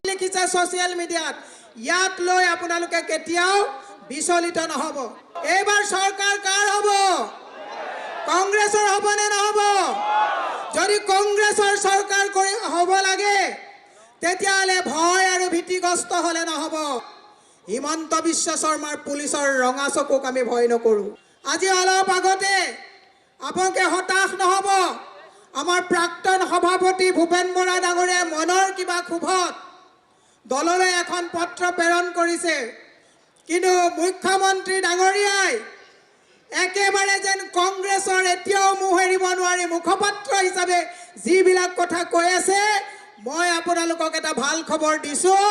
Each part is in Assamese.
লিখিছে ছ'চিয়েল মিডিয়াত ইয়াক লৈ আপোনালোকে কেতিয়াও বিচলিত নহ'ব। এইবাৰ চৰকাৰ কাৰ হ'ব? কংগ্ৰেছৰ হ'বনে নহ'ব? যদি কংগ্ৰেছৰ চৰকাৰ হ'ব লাগে তেতিয়াহ'লে ভয় আৰু ভীতিগ্ৰস্ত হ'লে নহ'ব। হিমন্ত বিশ্ব শৰ্মাৰ পুলিচৰ ৰঙা চকুক আমি ভয় নকৰোঁ। আজি অলপ আগতে আপোনালোকে হতাশ নহ'ব। আমাৰ প্ৰাক্তন সভাপতি ভূপেন বৰা ডাঙৰীয়াই মনৰ কিবা ক্ষোভত দললৈ এখন পত্ৰ প্ৰেৰণ কৰিছে, কিন্তু মুখ্যমন্ত্ৰী ডাঙৰীয়াই একেবাৰে যেন কংগ্ৰেছৰ এতিয়াও মুখ এৰিব নোৱাৰি মুখপাত্ৰ হিচাপে যিবিলাক কথা কৈ আছে, মই আপোনালোকক এটা ভাল খবৰ দিছোঁ।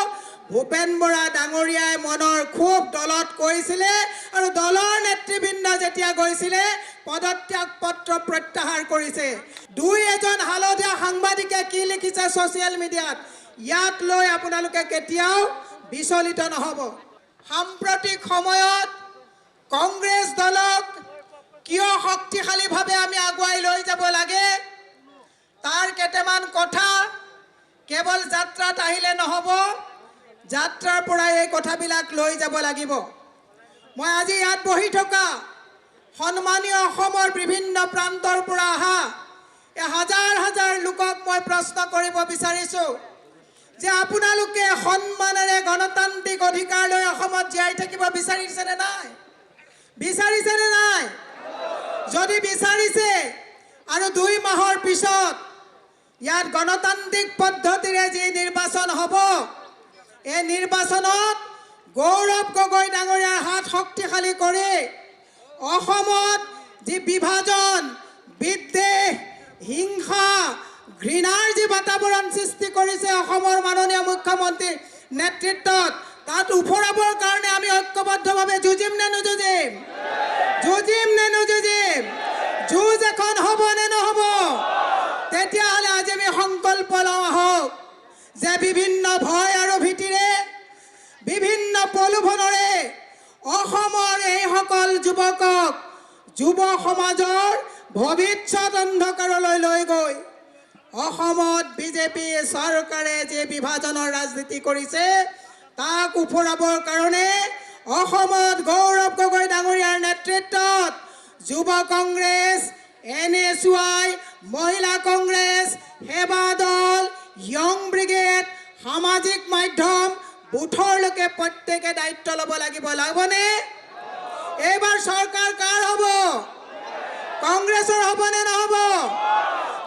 ভূপেন বৰা ডাঙৰীয়াই মনৰ ক্ষোভ দলত কৈছিলে আৰু দলৰ নেতৃবৃন্দ যেতিয়া গৈছিলে পদত্যাগ পত্ৰ প্ৰত্যাহাৰ কৰিছে। দুই এজন হালধীয়া সাংবাদিকে কি লিখিছে ছ'চিয়েল মিডিয়াত ইয়াক লৈ আপোনালোকে কেতিয়াও বিচলিত নহ'ব। সাম্প্ৰতিক সময়ত কংগ্ৰেছ দলক কিয় শক্তিশালীভাৱে আমি আগুৱাই লৈ যাব লাগে তাৰ কেইটামান কথা কেৱল যাত্ৰাত আহিলে নহ'ব, যাত্ৰাৰ পৰাই এই কথাবিলাক লৈ যাব লাগিব। মই আজি ইয়াত বহি থকা সন্মানীয় অসমৰ বিভিন্ন প্ৰান্তৰ পৰা অহা হাজাৰ হাজাৰ লোকক মই প্ৰশ্ন কৰিব বিচাৰিছোঁ যে আপোনালোকে সন্মানেৰে গণতান্ত্ৰিক অধিকাৰ লৈ অসমত জীয়াই থাকিব বিচাৰিছেনে নাই? বিচাৰিছেনে নাই? যদি বিচাৰিছে আৰু 2 মাহৰ পিছত ইয়াত গণতান্ত্ৰিক পদ্ধতিৰে যি নিৰ্বাচন হ'ব, এই নিৰ্বাচনত গৌৰৱ গগৈ ডাঙৰীয়াৰ হাত শক্তিশালী কৰি অসমত যি বিভাজন, বিদ্বেষ, হিংসা, ঘৃণাৰ যি বাতাবৰণ সৃষ্টি কৰিছে অসমৰ মাননীয় মুখ্যমন্ত্ৰীৰ নেতৃত্বত, তাত উফৰাবৰ কাৰণে আমি ঐক্যবদ্ধভাৱে যুঁজিম নে নুযুঁজিম? যুঁজিম নে নুযুঁজিম? যুঁজ এখন হ'ব নে নহ'ব? তেতিয়াহ'লে আজি আমি সংকল্প লওঁ আহক যে বিভিন্ন ভয় আৰু ভীতিৰে, বিভিন্ন প্ৰলোভনেৰে অসমৰ এইসকল যুৱকক, যুৱ সমাজৰ ভৱিষ্যত অন্ধকাৰলৈ লৈ গৈ অসমত বিজেপি চৰকাৰে যি বিভাজনৰ ৰাজনীতি কৰিছে তাক উফৰাবৰ কাৰণে অসমত গৌৰৱ গগৈ ডাঙৰীয়াৰ নেতৃত্বত যুৱ কংগ্ৰেছ, NSY, মহিলা কংগ্ৰেছ, সেৱা দল, য়ং ব্ৰিগেড, সামাজিক মাধ্যম, বুথৰলৈকে প্ৰত্যেকে দায়িত্ব ল'ব লাগিব। লাগবনে? এইবাৰ চৰকাৰ কাৰ হ'ব? কংগ্ৰেছৰ হ'বনে নহ'ব?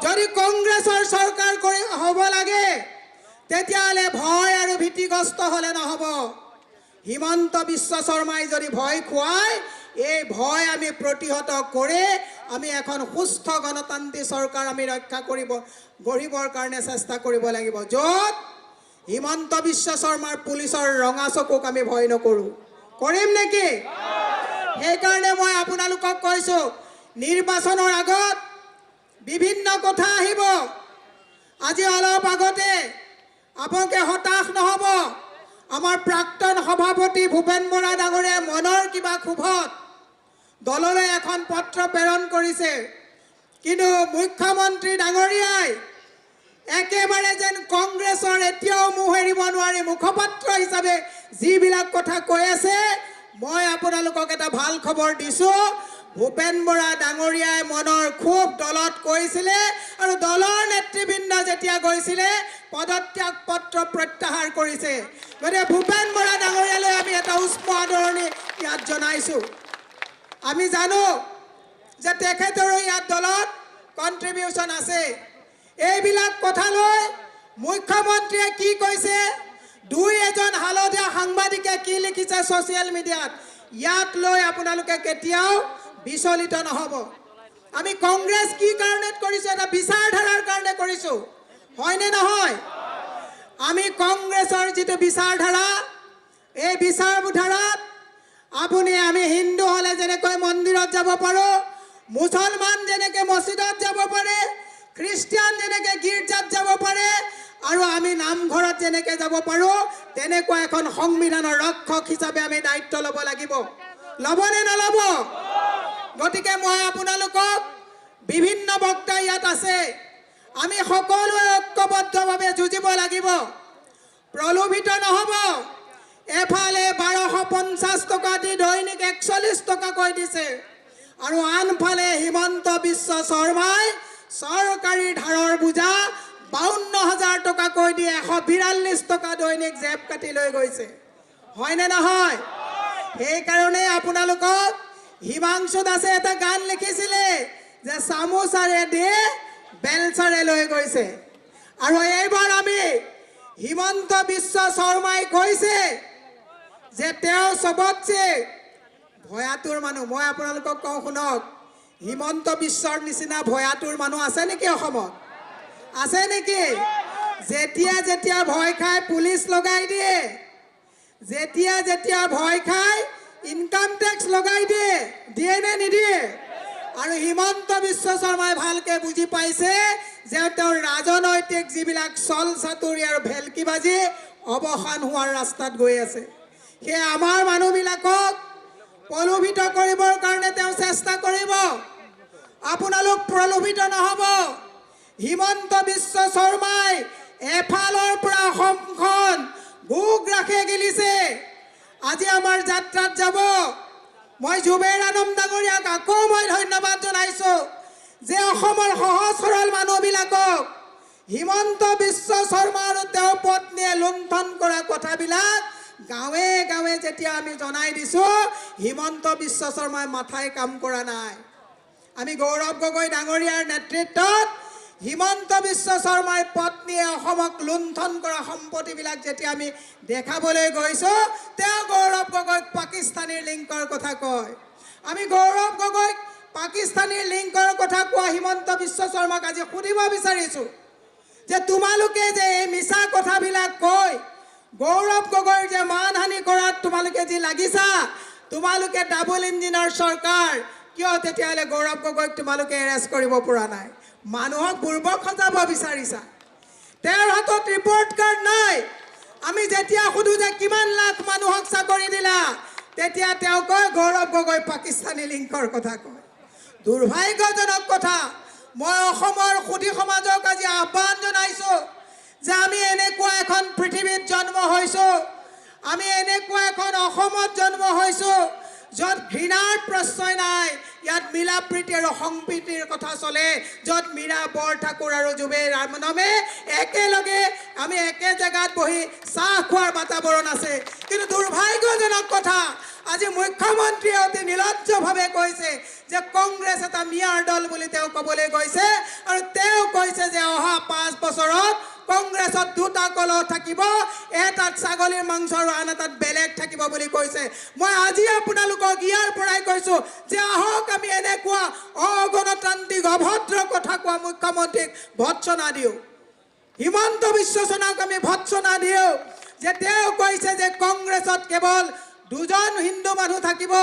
যদি কংগ্ৰেছৰ চৰকাৰ হ'ব লাগে তেতিয়াহ'লে ভয় আৰু ভীতিগ্ৰস্ত হ'লে নহ'ব। হিমন্ত বিশ্ব শৰ্মাই যদি ভয় খুৱায়, এই ভয় আমি প্ৰতিহত কৰি আমি এখন সুস্থ গণতান্ত্ৰিক চৰকাৰ আমি গঢ়িবৰ কাৰণে চেষ্টা কৰিব লাগিব, য'ত হিমন্ত বিশ্ব শৰ্মাৰ পুলিচৰ ৰঙা চকুক আমি ভয় নকৰোঁ। কৰিম নেকি? সেইকাৰণে মই আপোনালোকক কৈছোঁ, নিৰ্বাচনৰ আগত বিভিন্ন কথা আহিব। আজি অলপ আগতে আপোনালোকে হতাশ নহ'ব। আমাৰ প্ৰাক্তন সভাপতি ভূপেন বৰা ডাঙৰীয়াই মনৰ কিবা ক্ষোভত দললৈ এখন পত্ৰ প্ৰেৰণ কৰিছে, কিন্তু মুখ্যমন্ত্ৰী ডাঙৰীয়াই একেবাৰে যেন কংগ্ৰেছৰ এতিয়াও মুখ এৰিব নোৱাৰি মুখপাত্ৰ হিচাপে যিবিলাক কথা কৈ আছে, মই আপোনালোকক এটা ভাল খবৰ দিছোঁ। ভূপেন বৰা ডাঙৰীয়াই মনৰ ক্ষোভ দলত কৈছিলে আৰু দলৰ নেতৃবৃন্দ যেতিয়া গৈছিলে পদত্যাগ পত্ৰ প্ৰত্যাহাৰ কৰিছে। গতিকে ভূপেন বৰা ডাঙৰীয়ালৈ আমি এটা উষ্ম আদৰণি ইয়াত জনাইছোঁ। আমি জানো যে তেখেতৰো ইয়াত দলত কণ্ট্ৰিবিউশ্যন আছে। এইবিলাক কথা লৈ মুখ্যমন্ত্ৰীয়ে কি কৈছে, 2 এজন হালধীয়া সাংবাদিকে কি লিখিছে ছ'চিয়েল মিডিয়াত ইয়াক লৈ আপোনালোকে কেতিয়াও বিচলিত নহ'ব। আমি কংগ্ৰেছ কি কাৰণে কৰিছোঁ? এটা বিচাৰধাৰাৰ কাৰণে কৰিছোঁ, হয়নে নহয়? আমি কংগ্ৰেছৰ যিটো বিচাৰধাৰা, এই বিচাৰধাৰাত আমি হিন্দু হ'লে যেনেকৈ মন্দিৰত যাব পাৰোঁ, মুছলমান যেনেকৈ মছজিদত যাব পাৰে, খ্ৰীষ্টিয়ান যেনেকৈ গীৰ্জাত যাব পাৰে আৰু আমি নামঘৰত যেনেকৈ যাব পাৰোঁ, তেনেকুৱা এখন সংবিধানৰ ৰক্ষক হিচাপে আমি দায়িত্ব ল'ব লাগিব। ল'বনে নল'ব? গতিকে মই আপোনালোকক, বিভিন্ন বক্তা ইয়াত আছে, আমি সকলোৱে ঐক্যবদ্ধভাৱে যুঁজিব লাগিব। প্ৰলোভিত নহ'ব। এফালে 1250 টকা দি দৈনিক 41 টকাকৈ দিছে আৰু আনফালে হিমন্ত বিশ্ব শৰ্মাই চৰকাৰী ধাৰৰ বোজা 52,000 টকাকৈ দি 142 টকা দৈনিক জেপ কাটি লৈ গৈছে। হয়নে নহয়? সেইকাৰণে আপোনালোকক হিমাংশু দাসে এটা গান লিখিছিলে যে চামুচাৰে দিয়ে বেলচাৰে লৈ গৈছে। আৰু এইবাৰ আমি হিমন্ত বিশ্ব শৰ্মাই কৈছে যে তেওঁ সবতছে ভয়াতুৰ মানুহ। মই আপোনালোকক কওঁ শুনক, হিমন্ত বিশ্বৰ নিচিনা ভয়াতুৰ মানুহ আছে নেকি অসমত? আছে নেকি? যেতিয়া যেতিয়া ভয় খাই পুলিচ লগাই দিয়ে, যেতিয়া যেতিয়া ভয় খাই ইনকাম টেক্স লগাই দিয়ে, দিয়ে নে নিদিয়ে? আৰু হিমন্ত বিশ্ব শৰ্মাই ভালকে বুজি পাইছে যে তেওঁৰ ৰাজনৈতিক যিবিলাক চল চাতুৰি আৰু ভেলকিবাজি অৱসান হোৱাৰ ৰাস্তাত গৈ আছে। সেই আমাৰ মানুহবিলাকক প্ৰলোভিত কৰিবৰ কাৰণে তেওঁ চেষ্টা কৰিব। আপোনালোক প্ৰলোভিত নহ'ব। হিমন্ত বিশ্ব শৰ্মাই এফালৰ পৰা অসমখন বুক ৰাখে গেলিছে। আজি আমাৰ যাত্ৰাত যাব। মই জুবেৰ আলম ডাঙৰীয়াক আকৌ মই ধন্যবাদ জনাইছোঁ যে অসমৰ সহজ সৰল মানুহবিলাকক হিমন্ত বিশ্ব শৰ্মা আৰু তেওঁৰ পত্নীয়ে লুণ্ঠন কৰা কথাবিলাক গাঁৱে গাঁৱে যেতিয়া আমি জনাই দিছোঁ, হিমন্ত বিশ্ব শৰ্মাই মাথাই কাম কৰা নাই। আমি গৌৰৱ গগৈ ডাঙৰীয়াৰ নেতৃত্বত হিমন্ত বিশ্ব শৰ্মাৰ পত্নীয়ে অসমক লুণ্ঠন কৰা সম্পত্তিবিলাক যেতিয়া আমি দেখাবলৈ গৈছোঁ, তেওঁ গৌৰৱ গগৈক পাকিস্তানীৰ লিংকৰ কথা কয়। আমি গৌৰৱ গগৈক পাকিস্তানীৰ লিংকৰ কথা কোৱা হিমন্ত বিশ্ব শৰ্মাক আজি সুধিব বিচাৰিছোঁ যে তোমালোকে যে এই মিছা কথাবিলাক কৈ গৌৰৱ গগৈৰ যে মানহানি কৰাত তোমালোকে যি লাগিছা, তোমালোকে ডাবল ইঞ্জিনৰ চৰকাৰ, কিয় তেতিয়াহ'লে গৌৰৱ গগৈক তোমালোকে এৰেষ্ট কৰিব পৰা নাই? মানুহক বুৰ্বক সজাব বিচাৰিছা। তেওঁৰ হাতত ৰিপৰ্ট কাৰ্ড নাই। আমি যেতিয়া সুধো যে কিমান লাখ মানুহক চাকৰি দিলা, তেতিয়া তেওঁ কয় গৌৰৱ গগৈ পাকিস্তানী লিংকৰ কথা কয়। দুৰ্ভাগ্যজনক কথা। মই অসমৰ সুধী সমাজক আজি আহ্বান জনাইছোঁ যে আমি এনেকুৱা এখন পৃথিৱীত জন্ম হৈছোঁ, আমি এনেকুৱা এখন অসমত জন্ম হৈছোঁ য'ত ঘৃণাৰ প্ৰশ্ৰয় নাই, ইয়াত মিলা প্ৰীতি আৰু সম্প্ৰীতিৰ কথা চলে, য'ত মীৰা বৰঠাকুৰ আৰু জুবেৰ আলমে একেলগে আমি একে জেগাত বহি চাহ খোৱাৰ বাতাবৰণ আছে। কিন্তু দুৰ্ভাগ্যজনক কথা, আজি মুখ্যমন্ত্ৰীয়ে অতি নিলজ্জভাৱে কৈছে যে কংগ্ৰেছ এটা মিয়াৰ দল বুলি তেওঁ ক'বলৈ গৈছে আৰু তেওঁ কৈছে যে অহা 5 বছৰত কংগ্ৰেছত 2টা কলহ থাকিব, এটাত ছাগলীৰ মাংস আৰু আন এটাত বেলেগ থাকিব বুলি কৈছে। মই আজি আপোনালোকক ইয়াৰ পৰাই কৈছোঁ যে আহক আমি এনেকুৱা অগণতান্ত্ৰিক অভদ্ৰ কথা কোৱা মুখ্যমন্ত্ৰীক ভৎসনা দিওঁ। হিমন্ত বিশ্ব শৰ্মাক আমি ভৎসনা দিওঁ যে তেওঁ কৈছে যে কংগ্ৰেছত কেৱল 2জন হিন্দু মানুহ থাকিব,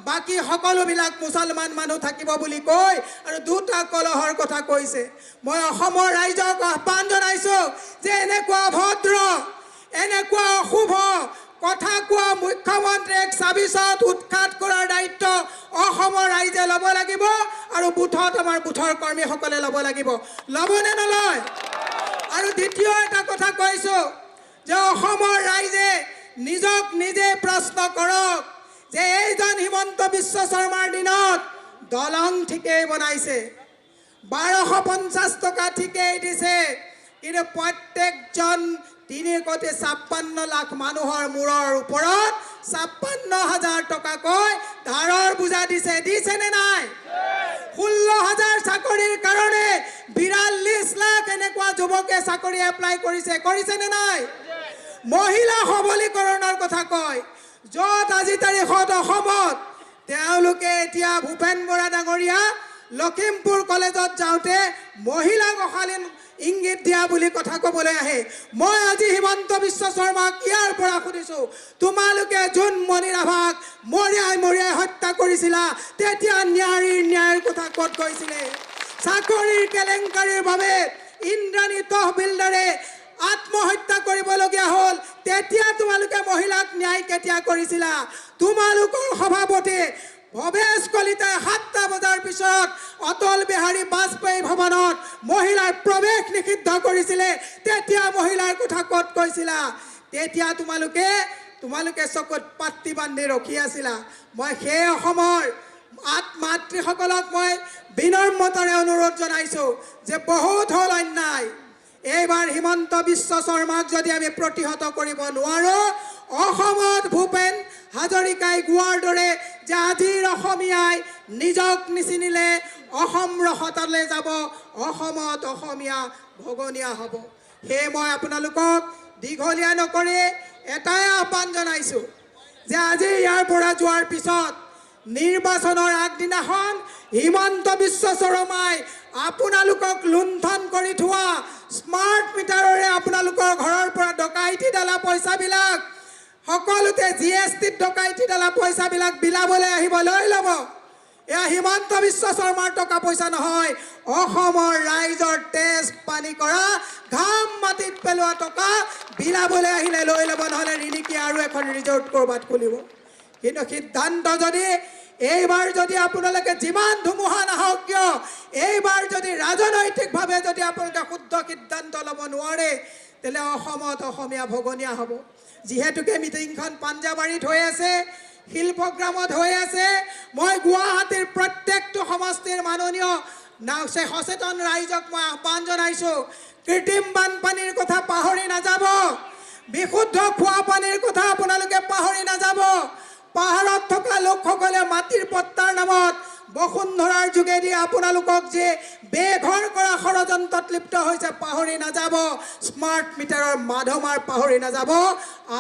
বাকী সকলোবিলাক মুছলমান মানুহ থাকিব বুলি কৈ আৰু 2টা কলহৰ কথা কৈছে। মই অসমৰ ৰাইজক আহ্বান জনাইছোঁ যে এনেকুৱা অভদ্ৰ, এনেকুৱা অশুভ কথা কোৱা মুখ্যমন্ত্ৰীক চাবিচত উৎখাত কৰাৰ দায়িত্ব অসমৰ ৰাইজে ল'ব লাগিব আৰু বুথত আমাৰ বুথৰ কৰ্মীসকলে ল'ব লাগিব। ল'বনে নলয়? আৰু দ্বিতীয় এটা কথা কৈছোঁ যে অসমৰ ৰাইজে নিজক নিজে প্ৰশ্ন কৰক যে এইজন হিমন্ত বিশ্ব শৰ্মাৰ দিনত দলং ঠিকেই বনাইছে, 1250 টকা ঠিকেই দিছে, কিন্তু প্ৰত্যেকজন 3.56 লাখ মানুহৰ মূৰৰ ওপৰত 56,000 টকাকৈ ধাৰৰ বোজা দিছে। দিছেনে নাই? 16,000 চাকৰিৰ কাৰণে 42 লাখ এনেকুৱা যুৱকে চাকৰি এপ্লাই কৰিছে। কৰিছেনে নাই? মহিলা সবলীকৰণৰ কথা কয়, য'ত আজি তাৰিখত অসমত তেওঁলোকে এতিয়া ভূপেন বৰা ডাঙৰীয়া লখিমপুৰ কলেজত যাওঁতে মহিলাক অশালীন ইংগিত দিয়া বুলি কথা ক'বলৈ আহে। মই আজি হিমন্ত বিশ্ব শৰ্মাক ইয়াৰ পৰা সুধিছোঁ, তোমালোকে জোনমণি ৰাভাক মৰিয়াই মৰিয়াই হত্যা কৰিছিলা, তেতিয়া ন্যায়ৰ কথা ক'ত কৈছিলে? চাকৰিৰ কেলেংকাৰীৰ বাবে ইন্দ্ৰাণী তহবিলদাৰে আত্মহত্যা কৰিবলগীয়া হ'ল, তেতিয়া তোমালোকে মহিলাক ন্যায় কেতিয়া কৰিছিলা? তোমালোকৰ সভাপতি ভৱেশ কলিতাই 7টা বজাৰ পিছত অটল বিহাৰী বাজপেয়ী ভৱনত মহিলাৰ প্ৰৱেশ নিষিদ্ধ কৰিছিলে, তেতিয়া মহিলাৰ কথা ক'ত কৈছিলা? তেতিয়া তোমালোকে চকুত পাতি বান্ধি ৰখি আছিলা মই সেই অসমৰ মাতৃসকলক মই বিনম্ৰতাৰে অনুৰোধ জনাইছো যে বহুত হ'ল অন্যায় এইবাৰ হিমন্ত বিশ্ব শৰ্মাক যদি আমি প্ৰতিহত কৰিব নোৱাৰো অসমত ভূপেন হাজৰিকাই গোৱাৰ দৰে যে আজিৰ অসমীয়াই নিজক নিচিনিলে অসম ৰহতালৈ যাব অসমত অসমীয়া ভগনীয়া হ'ব সেই মই আপোনালোকক দীঘলীয়া নকৰি এটাই আহ্বান জনাইছো যে আজি ইয়াৰ পৰা যোৱাৰ পিছত নিৰ্বাচনৰ আগদিনাখন হিমন্ত বিশ্ব শৰ্মাই আপোনালোকক লুণ্ঠন কৰি থোৱা স্মাৰ্ট মিটাৰৰে আপোনালোকৰ ঘৰৰ পৰা ডকাইতি ডালা পইচাবিলাক সকলোতে জিএছটিত ডকাইতি ডালা পইচাবিলাক বিলাবলৈ আহিব লৈ ল'ব এয়া হিমন্ত বিশ্ব শৰ্মাৰ টকা পইচা নহয় অসমৰ ৰাইজৰ তেজ পানী কৰা ঘাম মাটিত পেলোৱা টকা বিলাবলৈ আহিলে লৈ ল'ব নহ'লে ৰিনিকি আৰু এখন ৰিজৰ্ট ক'ৰবাত খুলিব কিন্তু সিদ্ধান্ত যদি এইবাৰ যদি আপোনালোকে যিমান ধুমুহা নাহক কিয় এইবাৰ যদি ৰাজনৈতিকভাৱে যদি আপোনালোকে শুদ্ধ সিদ্ধান্ত ল'ব নোৱাৰে তেলে অসমত অসমীয়া ভগনীয়া হ'ব যিহেতুকে মিটিংখন পাঞ্জাবাৰীত হৈ আছে শিল্পগ্ৰামত হৈ আছে মই গুৱাহাটীৰ প্ৰত্যেকটো সমষ্টিৰ মাননীয় সচেতন ৰাইজক মই আহ্বান জনাইছো কৃত্ৰিম বানপানীৰ কথা পাহৰি নাযাব বিশুদ্ধ খোৱা পানীৰ কথা আপোনালোকে পাহৰি নাযাব পাহাৰত থকা লোকসকলে মাটিৰ পট্টাৰ নামত বসুন্ধৰাৰ যোগেদি আপোনালোকক যে বেঘৰ কৰা ষড়যন্ত্ৰত লিপ্ত হৈছে পাহৰি নাযাব স্মাৰ্ট মিটাৰৰ মাধমাৰ পাহৰি নাযাব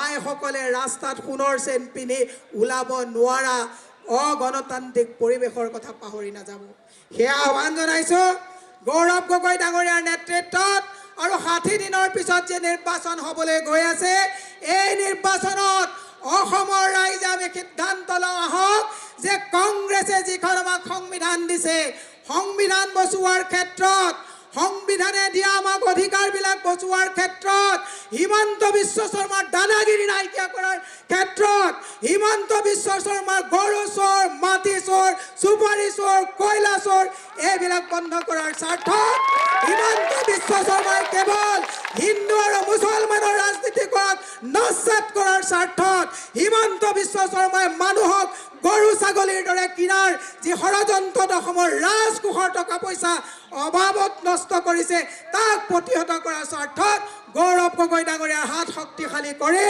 আইসকলে ৰাস্তাত সোণৰ চেন পিন্ধি ওলাব নোৱাৰা অগণতান্ত্ৰিক পৰিৱেশৰ কথা পাহৰি নাযাব সেয়া আহ্বান জনাইছো গৌৰৱ গগৈ ডাঙৰীয়াৰ নেতৃত্বত আৰু 60 দিনৰ পিছত যে নিৰ্বাচন হ'বলৈ গৈ আছে এই নিৰ্বাচনত অসমৰ ৰাইজে আমি সিদ্ধান্ত লওঁ আহক যে কংগ্ৰেছে যিখন আমাক সংবিধান দিছে সংবিধান বচোৱাৰ ক্ষেত্ৰত সংবিধানে দিয়া আমাক অধিকাৰবিলাক বচোৱাৰ ক্ষেত্ৰত হিমন্ত বিশ্ব শৰ্মাৰ দাদাগিৰি নাইকিয়া কৰাৰ ক্ষেত্ৰত হিমন্ত বিশ্ব শৰ্মাৰ গৰু চোৰ মাটি চোৰ চুপাৰী চোৰ কয়লা চোৰ এইবিলাক বন্ধ কৰাৰ স্বাৰ্থত হিমন্ত বিশ্ব শৰ্মাই কেৱল হিন্দু আৰু মুছলমানৰ ৰাজনীতি কৰাক নস্যাৎ কৰাৰ স্বাৰ্থত হিমন্ত বিশ্ব শৰ্মাই মানুহক গৰু ছাগলীৰ দৰে কিনাৰ যি ষড়যন্ত্ৰত অসমৰ ৰাজকোষৰ টকা পইচা অভাৱত নষ্ট কৰিছে তাক প্ৰতিহত কৰাৰ স্বাৰ্থত গৌৰৱ গগৈ ডাঙৰীয়াৰ হাত শক্তিশালী কৰি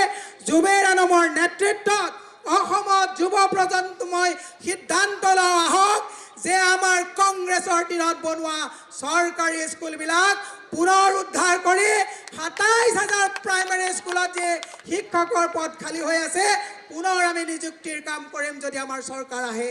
জুবেৰ আলমৰ নেতৃত্বত অসমত যুৱ প্ৰজন্মই সিদ্ধান্ত লওঁ আহক যে আমাৰ কংগ্ৰেছৰ দিনত বনোৱা চৰকাৰী স্কুলবিলাক পুনৰ উদ্ধাৰ কৰি ২৭,০০০ প্ৰাইমেৰী স্কুলত যে শিক্ষকৰ পদ খালী হৈ আছে পুনৰ আমি নিযুক্তিৰ কাম কৰিম যদি আমাৰ চৰকাৰ আহে